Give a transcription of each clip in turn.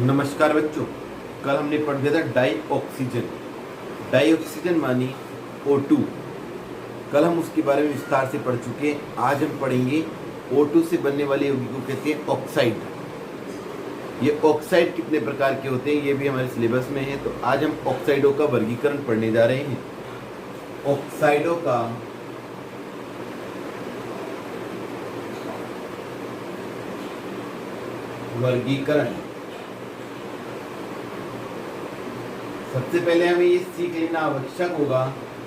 नमस्कार बच्चों। कल हमने पढ़ दिया था डाई ऑक्सीजन मानी O2। कल हम उसके बारे में विस्तार से पढ़ चुके हैं। आज हम पढ़ेंगे O2 से बनने वाले यौगिक को कहते हैं ऑक्साइड। ये ऑक्साइड कितने प्रकार के होते हैं ये भी हमारे सिलेबस में है। तो आज हम ऑक्साइडों का वर्गीकरण पढ़ने जा रहे हैं। ऑक्साइडों का वर्गीकरण, सबसे पहले हमें ये सीख लेना आवश्यक होगा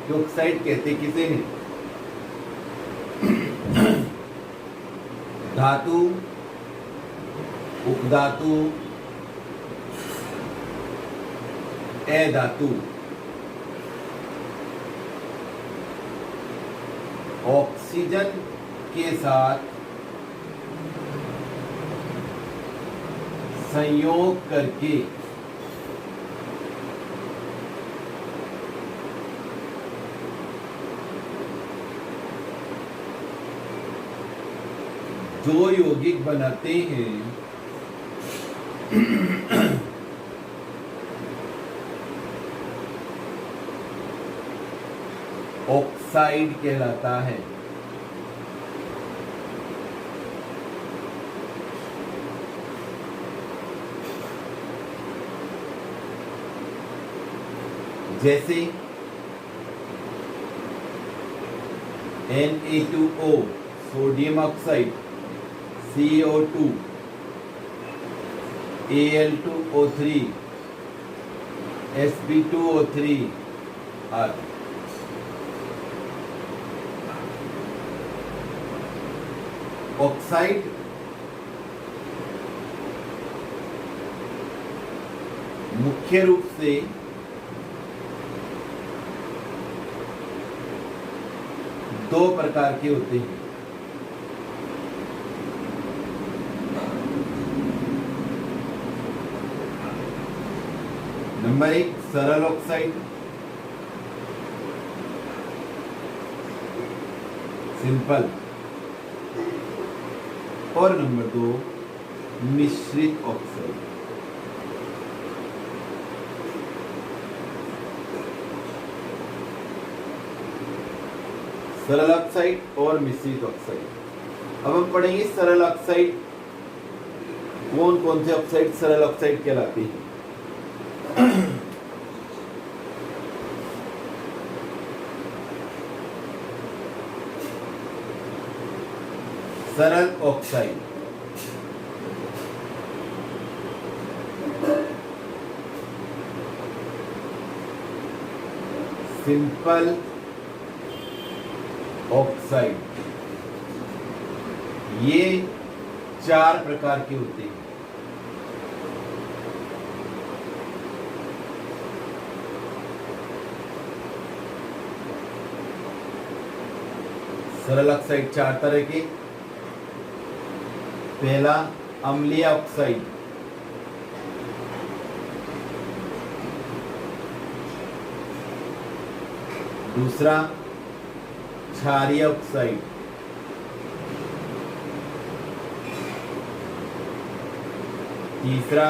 कि ऑक्साइड कहते किसे हैं। धातु, उपधातु, अधातु। ऑक्सीजन के साथ संयोग करके जो यौगिक बनाते हैं ऑक्साइड कहलाता है। जैसे Na2O sodium oxide, CO2, Al2O3, Sp2O3 आदि। ऑक्साइड मुख्य रूप से दो प्रकार के होते हैं। नंबर 1 सरल ऑक्साइड, सिंपल। और नंबर 2 मिश्रित ऑक्साइड। सरल ऑक्साइड और मिश्रित ऑक्साइड। अब हम पढ़ेंगे सरल ऑक्साइड। कौन कौन से ऑक्साइड सरल ऑक्साइड कहलाते हैं। सरल ऑक्साइड सिंपल ऑक्साइड, ये 4 प्रकार के होते हैं। सरल ऑक्साइड 4 तरह के। पहला अम्लीय ऑक्साइड, दूसरा क्षारीय ऑक्साइड, तीसरा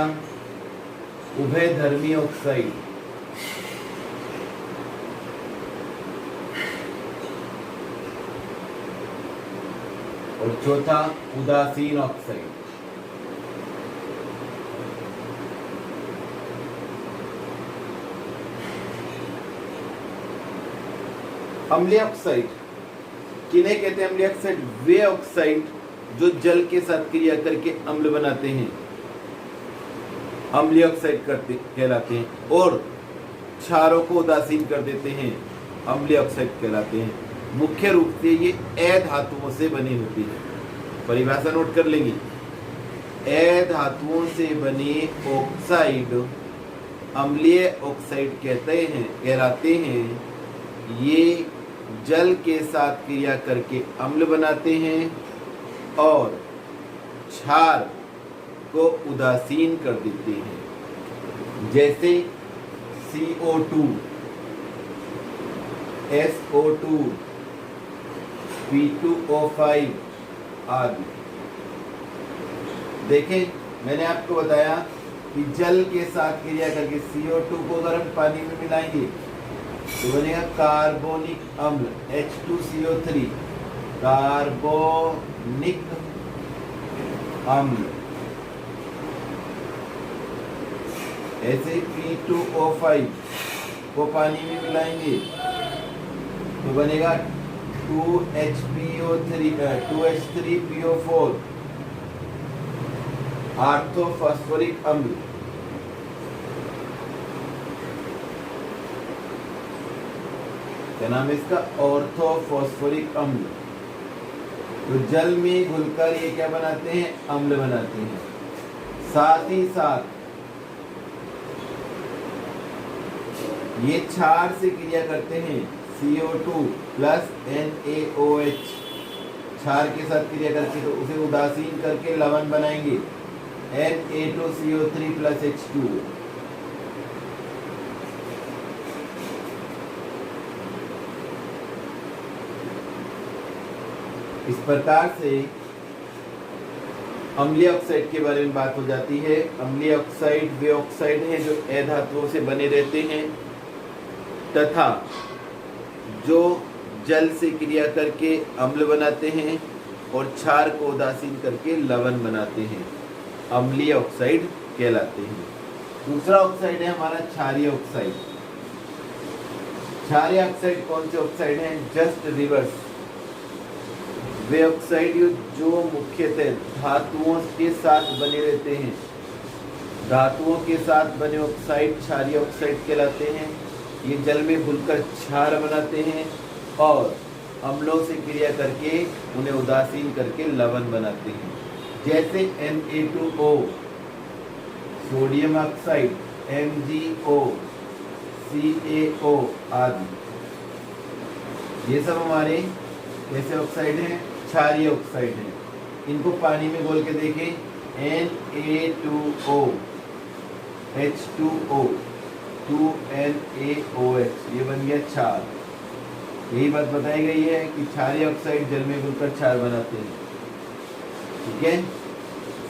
उभयधर्मी ऑक्साइड, और चौथा उदासीन ऑक्साइड। अम्लीय ऑक्साइड किन्हें कहते हैं? अम्लीय ऑक्साइड वे ऑक्साइड जो जल के साथ क्रिया करके अम्ल बनाते हैं, अम्लीय ऑक्साइड कहलाते हैं। और क्षारों को उदासीन कर देते हैं, अम्लीय ऑक्साइड कहलाते हैं। मुख्य रूप से ये अधातुओं से बनी होती है। परिभाषा नोट कर लेंगे। अधातुओं से बने ऑक्साइड अम्लीय ऑक्साइड कहलाते हैं। ये जल के साथ क्रिया करके अम्ल बनाते हैं और क्षार को उदासीन कर देते हैं। जैसे CO2, SO2, P2O5 आदि। देखें, मैंने आपको बताया कि जल के साथ क्रिया करके CO2 को अगर हम पानी में मिलाएंगे तो बनेगा कार्बोनिक अम्ल H2CO3, कार्बोनिक अम्ल। ऐसे P2O5 को पानी में मिलाएंगे तो बनेगा 2H3PO4, ऑर्थोफॉस्फोरिक अम्ल। क्या नाम है इसका? ऑर्थोफॉस्फोरिक अम्ल। तो जल में घुलकर ये क्या बनाते हैं? अम्ल बनाते हैं। साथ ही साथ ये क्षार से क्रिया करते हैं, CO2 प्लस NaOH क्षार के साथ क्रिया करके, तो उसे उदासीन करके लवण बनाएंगे Na2CO3 प्लस H2। इस प्रकार से अम्लीय ऑक्साइड के बारे में बात हो जाती है। अम्लीय ऑक्साइड वे ऑक्साइड हैं जो अधातुओं से बने रहते हैं तथा जो जल से क्रिया करके अम्ल बनाते हैं और क्षार को उदासीन करके लवण बनाते हैं, अम्लीय ऑक्साइड कहलाते हैं। दूसरा ऑक्साइड है हमारा क्षारीय ऑक्साइड। क्षारीय ऑक्साइड कौन से ऑक्साइड हैं? Just reverse. वे ऑक्साइड जो मुख्यतः धातुओं के साथ बने रहते हैं, धातुओं के साथ बने ऑक्साइड क्षारीय ऑक्साइड कहलाते हैं। ये जल में घुलकर क्षार बनाते हैं और अम्लों से क्रिया करके उन्हें उदासीन करके लवण बनाते हैं, जैसे Na2O, sodium oxide, MgO, CaO आदि। ये सब हमारे कैसे ऑक्साइड हैं? क्षारीय ऑक्साइड हैं। इनको पानी में घोल के देखें, Na2O, H2O, 2NaOH, ये बन गया क्षार। यही बात बताई गई है कि क्षारीय ऑक्साइड जल में घुलकर क्षार बनाते हैं। ठीक है,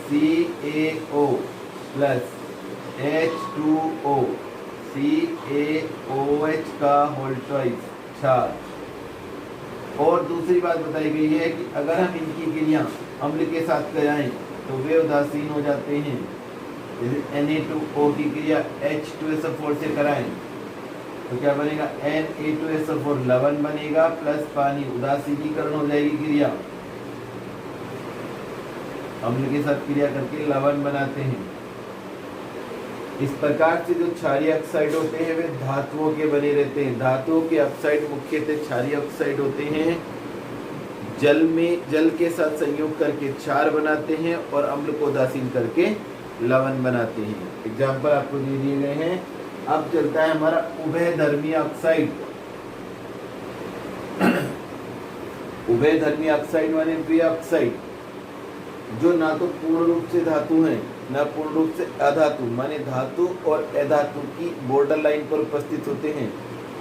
CaO प्लस H2O, CaOH का होल ट्वाइस क्षार। और दूसरी बात बताई गई है कि अगर हम इनकी क्रिया अम्ल के साथ कराएं तो वे उदासीन हो जाते हैं। जैसे Na2O की क्रिया H2SO4 से कराएं तो क्या बनेगा? Na2SO4 लवण बनेगा प्लस पानी, उदासीनीकरण हो जाएगी क्रिया, अम्ल के साथ क्रिया करके लवण बनाते हैं। इस प्रकार से जो क्षारीय ऑक्साइड होते हैं वे धातुओं के बने रहते हैं। धातुओं के ऑक्साइड मुख्यतः क्षारीय ऑक्साइड होते हैं, जल के साथ संयोग करके क्षार बनाते हैं और अम्ल को उदासीन करके लवण बनाते हैं। एग्जाम्पल आपको दे दिए गए हैं। अब चलता है हमारा उभयधर्मी ऑक्साइड। उभयधर्मी ऑक्साइड माने वे ऑक्साइड जो ना तो पूर्ण रूप से धातु हैं ना पूर्ण रूप से अधातु, माने धातु और अधातु की बॉर्डर लाइन पर उपस्थित होते हैं।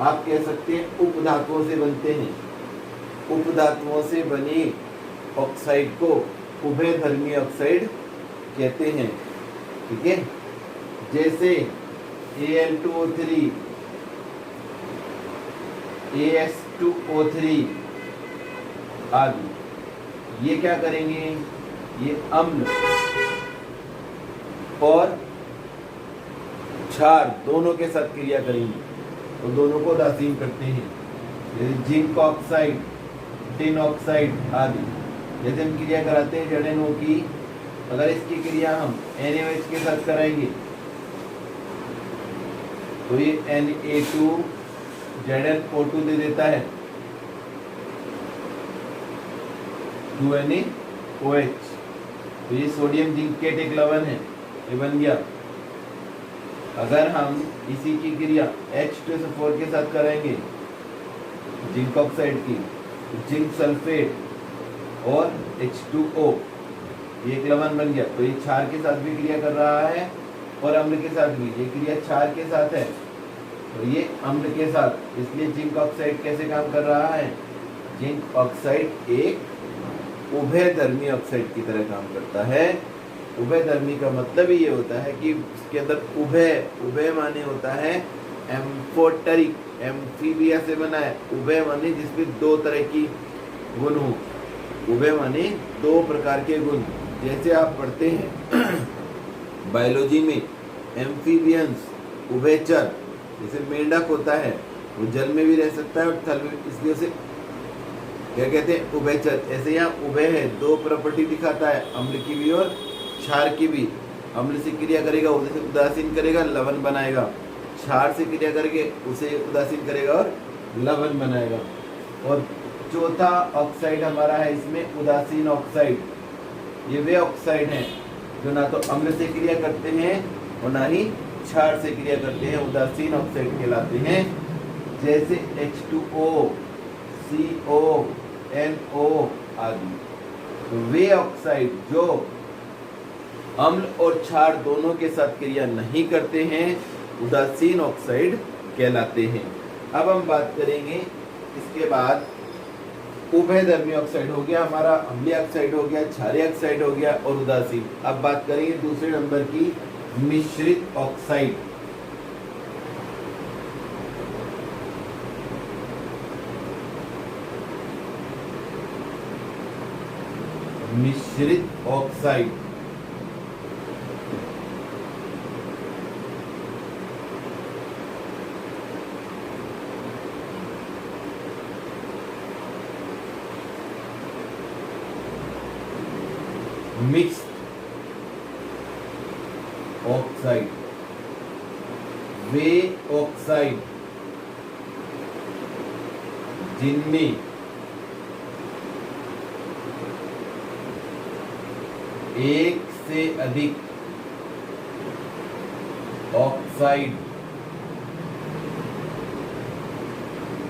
आप कह सकते हैं उपधातुओं से बनते हैं। उपधातुओं से बने ऑक्साइड को उभयधर्मी ऑक्साइड कहते हैं। ठीक है, जैसे Al2O3, As2O3 आदि। ये क्या करेंगे? ये अम्ल और क्षार दोनों के साथ क्रिया करेंगे तो दोनों को उदासीन करते हैं। जैसे जिंक ऑक्साइड, टिन ऑक्साइड आदि। जैसे हम क्रिया कराते हैं ZnO की, अगर इसकी क्रिया हम NaOH के साथ कराएंगे तो ये Na2 ZnO2 दे देता है, 2NaOH। तो ये सोडियम जिंकेट एक लवण है, ये बन गया। अगर हम इसी की क्रिया H2SO4 के साथ कराएंगे जिंक ऑक्साइड की, जिंक सल्फेट और H2O, ये एक लवण बन गया। तो ये क्षार के साथ भी क्रिया कर रहा है और अम्ल के साथ भी। ये क्रिया क्षार के साथ है और ये अम्ल के साथ, इसलिए जिंक ऑक्साइड कैसे काम कर रहा है? जिंक ऑक्साइड एक उभयधर्मी ऑक्साइड की तरह काम करता है। उभयधर्मी का मतलब ही ये होता है कि इसके अंदर उभय माने होता है एम्फोटेरिक, एम्फीबिया से बना है। उभय माने जिसमें दो तरह की गुण हो, उभय माने दो प्रकार के गुण। जैसे आप पढ़ते हैं बायोलॉजी में एम्फीबियंस, उभयचर, जैसे मेंढक होता है वो जल में भी रह सकता है और थल में, इसलिए उसे क्या कहते हैं, उभयचर। ऐसे यहाँ उभय है, दो प्रॉपर्टी दिखाता है, अम्ल की भी और क्षार की भी। अम्ल से क्रिया करेगा उसे उदासीन करेगा, लवण बनाएगा। क्षार से क्रिया करके उसे उदासीन करेगा और लवण बनाएगा। और चौथा ऑक्साइड हमारा है इसमें उदासीन ऑक्साइड। ये वे ऑक्साइड हैं जो ना तो अम्ल से क्रिया करते हैं और ना ही क्षार से क्रिया करते हैं, उदासीन ऑक्साइड कहलाते हैं। जैसे H2O, CO, NO आदि। तो वे ऑक्साइड जो अम्ल और क्षार दोनों के साथ क्रिया नहीं करते हैं उदासीन ऑक्साइड कहलाते हैं। अब हम बात करेंगे इसके बाद, उभयधर्मी ऑक्साइड हो गया हमारा, अम्लीय ऑक्साइड हो गया, क्षारीय ऑक्साइड हो गया और उदासीन। अब बात करेंगे दूसरे नंबर की मिश्रित ऑक्साइड। मिश्रित ऑक्साइड मिक्स्ड ऑक्साइड, वे ऑक्साइड जिनमें एक से अधिक ऑक्साइड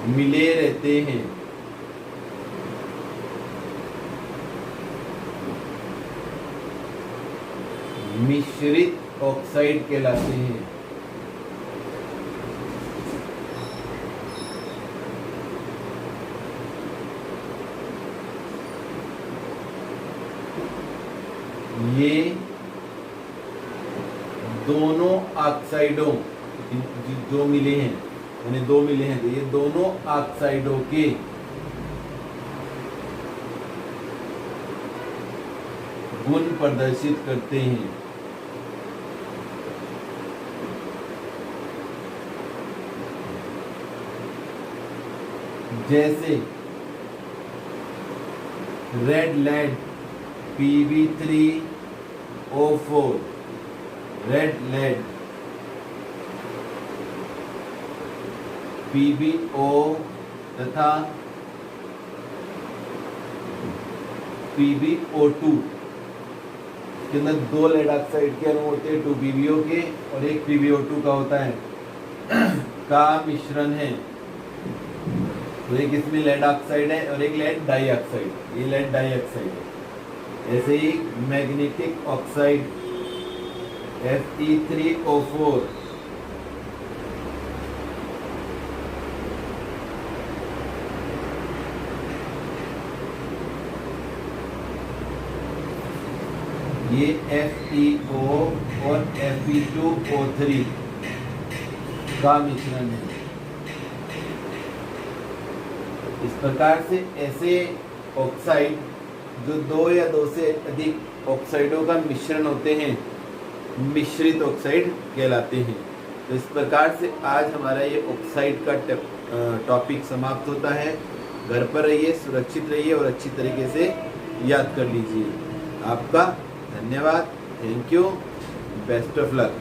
मिले रहते हैं, मिश्रित ऑक्साइड कहलाते हैं। ये दोनों ऑक्साइडों जो मिले हैं, यानी दो मिले हैं, तो ये दोनों ऑक्साइडों के गुण प्रदर्शित करते हैं। जैसे red lead Pb3O4, red lead PbO तथा PbO2 के अंदर दो लेड ऑक्साइड के अणु होते हैं, 2PbO के और एक PbO2 का होता है का मिश्रण है। तो एक इसमें लेड ऑक्साइड है और एक लेड डाइऑक्साइड, ये लेड डाइऑक्साइड है। ऐसे ही मैग्नेटिक ऑक्साइड Fe3O4, ये FeO और Fe2O3 का मिश्रण है। इस प्रकार से ऐसे ऑक्साइड जो दो या दो से अधिक ऑक्साइडों का मिश्रण होते हैं मिश्रित ऑक्साइड कहलाते हैं। तो इस प्रकार से आज हमारा ये ऑक्साइड का टॉपिक समाप्त होता है। घर पर रहिए, सुरक्षित रहिए और अच्छी तरीके से याद कर लीजिए। आपका धन्यवाद, thank you, best of luck.